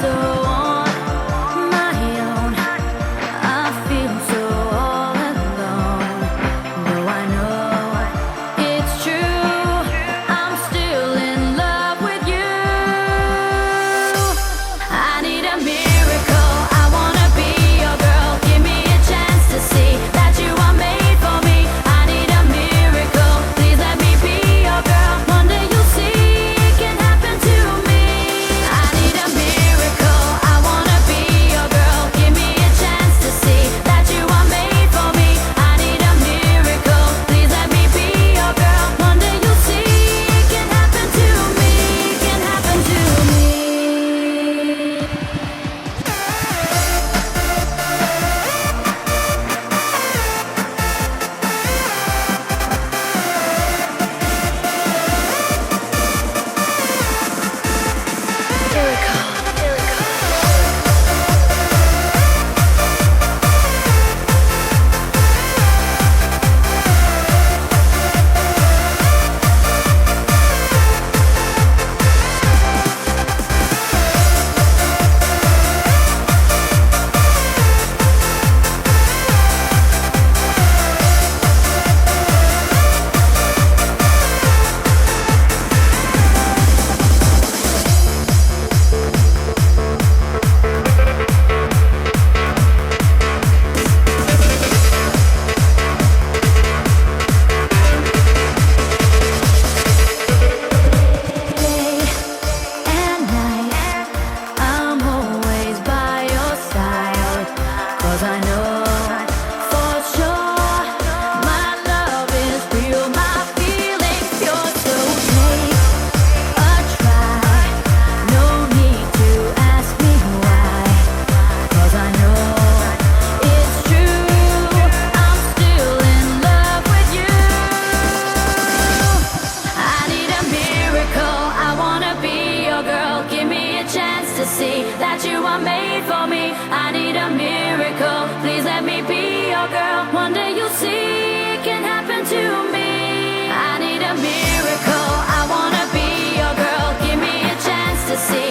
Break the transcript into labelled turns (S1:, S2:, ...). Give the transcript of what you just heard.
S1: so on my own. I feel so all alone. Though I know it's true, I'm still in love with you. I need a miracle. I wanna be your girl. Give me a chance to see that you are made for me. I need a miracle. Please let me be your girl. One day you'll see it can happen to me. I need a miracle. I wanna be your girl. Give me a chance to see that you are made for me. I need a miracle. Please let me be your girl. One day you'll see it can happen to me. Can happen to me. And night, I'm always by your side. 'Cause I know for sure my love is real, my feelings pure. So take a try, no need to ask me why. 'Cause I know it's true, I'm still in love with you. I need a miracle. I wanna be your girl. Give me a chance to see that you are made for me. I need a miracle. Please let me be your girl. One day you'll see it can happen to me. I need a miracle. I wanna be your girl. Give me a chance to see